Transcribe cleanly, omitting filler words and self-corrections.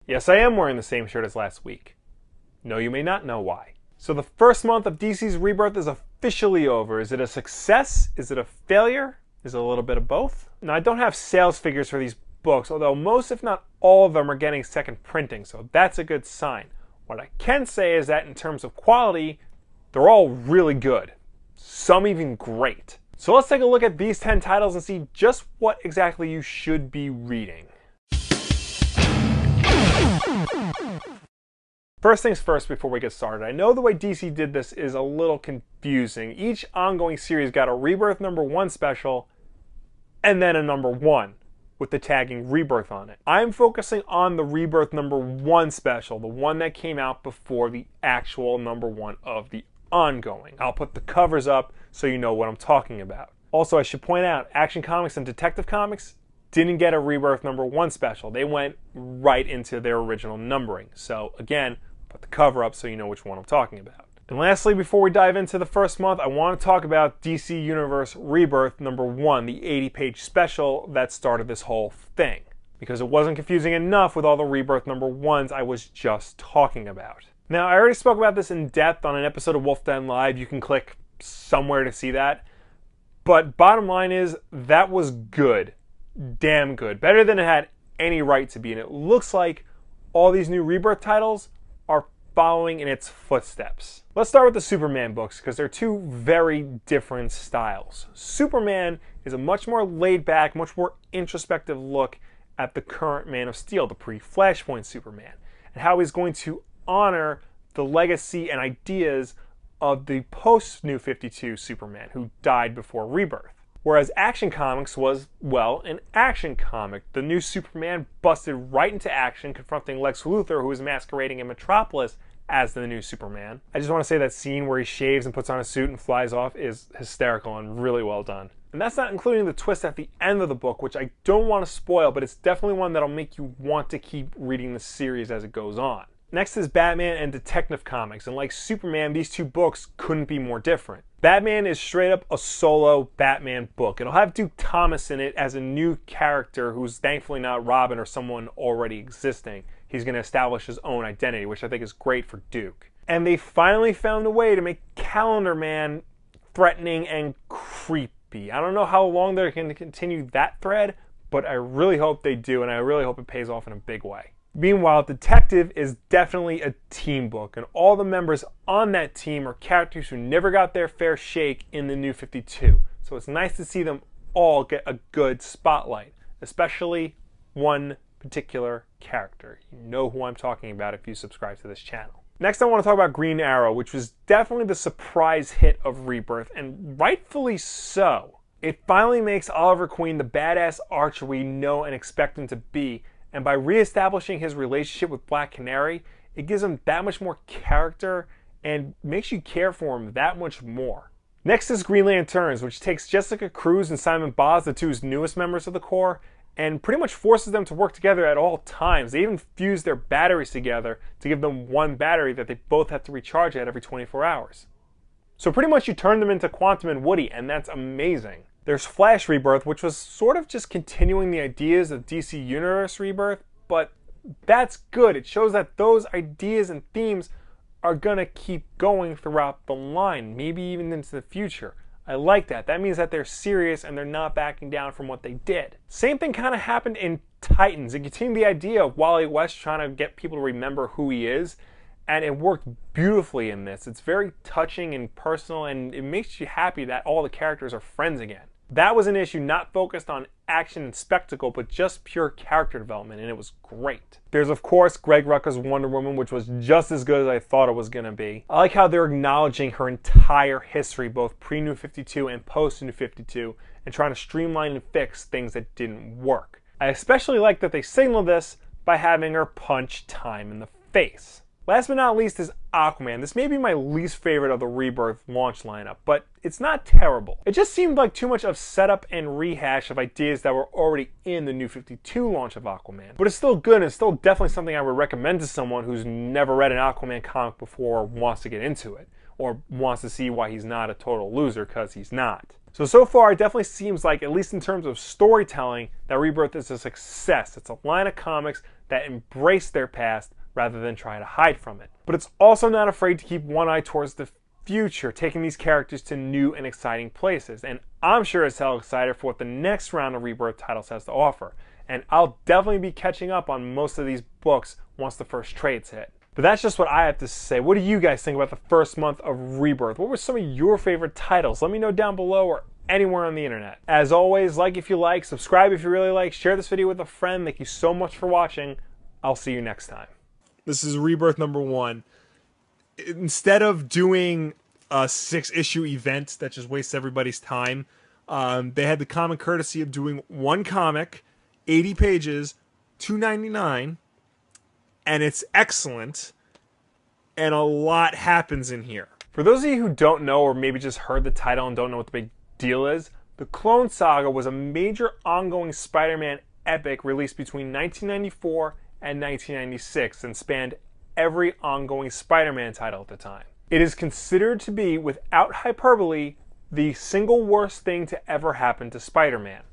Yes, I am wearing the same shirt as last week. No, you may not know why. So the first month of DC's Rebirth is officially over. Is it a success? Is it a failure? Is it a little bit of both? Now, I don't have sales figures for these books, although most, if not all of them, are getting second printing, so that's a good sign. What I can say is that in terms of quality, they're all really good. Some even great. So let's take a look at these 10 titles and see just what exactly you should be reading. First things first before we get started, I know the way DC did this is a little confusing. Each ongoing series got a Rebirth #1 special and then a #1 with the tagging Rebirth on it. I'm focusing on the Rebirth #1 special, the one that came out before the actual #1 of the ongoing. I'll put the covers up so you know what I'm talking about. Also, I should point out, Action Comics and Detective Comics didn't get a Rebirth #1 special. They went right into their original numbering. So again, put the cover up so you know which one I'm talking about. And lastly, before we dive into the first month, I want to talk about DC Universe Rebirth #1, the 80-page special that started this whole thing, because it wasn't confusing enough with all the Rebirth #1s I was just talking about. Now, I already spoke about this in depth on an episode of Wulff Den Live. You can click somewhere to see that. But bottom line is, that was good. Damn good. Better than it had any right to be. And it looks like all these new Rebirth titles are following in its footsteps. Let's start with the Superman books, because they're two very different styles. Superman is a much more laid-back, much more introspective look at the current Man of Steel, the pre-Flashpoint Superman, and how he's going to honor the legacy and ideas of the post-New 52 Superman, who died before Rebirth. Whereas Action Comics was, well, an action comic. The new Superman busted right into action, confronting Lex Luthor, who was masquerading in Metropolis as the new Superman. I just want to say that scene where he shaves and puts on a suit and flies off is hysterical and really well done. And that's not including the twist at the end of the book, which I don't want to spoil, but it's definitely one that'll make you want to keep reading the series as it goes on. Next is Batman and Detective Comics, and like Superman, these two books couldn't be more different. Batman is straight up a solo Batman book. It'll have Duke Thomas in it as a new character who's thankfully not Robin or someone already existing. He's going to establish his own identity, which I think is great for Duke. And they finally found a way to make Calendar Man threatening and creepy. I don't know how long they're going to continue that thread, but I really hope they do, and I really hope it pays off in a big way. Meanwhile, Detective is definitely a team book, and all the members on that team are characters who never got their fair shake in the New 52. So it's nice to see them all get a good spotlight, especially one particular character. You know who I'm talking about if you subscribe to this channel. Next, I want to talk about Green Arrow, which was definitely the surprise hit of Rebirth, and rightfully so. It finally makes Oliver Queen the badass archer we know and expect him to be, and by reestablishing his relationship with Black Canary, it gives him that much more character and makes you care for him that much more. Next is Green Lanterns, which takes Jessica Cruz and Simon Baz, the two newest members of the Corps, and pretty much forces them to work together at all times. They even fuse their batteries together to give them one battery that they both have to recharge at every 24 hours. So pretty much you turn them into Quantum and Woody, and that's amazing. There's Flash Rebirth, which was sort of just continuing the ideas of DC Universe Rebirth, but that's good. It shows that those ideas and themes are going to keep going throughout the line, maybe even into the future. I like that. That means that they're serious and they're not backing down from what they did. Same thing kind of happened in Titans. It continued the idea of Wally West trying to get people to remember who he is, and it worked beautifully in this. It's very touching and personal, and it makes you happy that all the characters are friends again. That was an issue not focused on action and spectacle, but just pure character development, and it was great. There's, of course, Greg Rucka's Wonder Woman, which was just as good as I thought it was going to be. I like how they're acknowledging her entire history, both pre-New 52 and post-New 52, and trying to streamline and fix things that didn't work. I especially like that they signal this by having her punch time in the face. Last but not least is Aquaman. This may be my least favorite of the Rebirth launch lineup, but it's not terrible. It just seemed like too much of setup and rehash of ideas that were already in the New 52 launch of Aquaman. But it's still good, and it's still definitely something I would recommend to someone who's never read an Aquaman comic before or wants to get into it, or wants to see why he's not a total loser, because he's not. So far, it definitely seems like, at least in terms of storytelling, that Rebirth is a success. It's a line of comics that embrace their past rather than try to hide from it. But it's also not afraid to keep one eye towards the future, taking these characters to new and exciting places. And I'm sure as hell excited for what the next round of Rebirth titles has to offer. And I'll definitely be catching up on most of these books once the first trades hit. But that's just what I have to say. What do you guys think about the first month of Rebirth? What were some of your favorite titles? Let me know down below or anywhere on the internet. As always, like if you like, subscribe if you really like, share this video with a friend. Thank you so much for watching. I'll see you next time. This is Rebirth number 1. Instead of doing a 6-issue event that just wastes everybody's time, they had the common courtesy of doing one comic, 80 pages, $2.99, and it's excellent, and a lot happens in here. For those of you who don't know, or maybe just heard the title and don't know what the big deal is, the Clone Saga was a major ongoing Spider-Man epic released between 1994 and 1996 and spanned every ongoing Spider-Man title at the time. It is considered to be, without hyperbole, the single worst thing to ever happen to Spider-Man.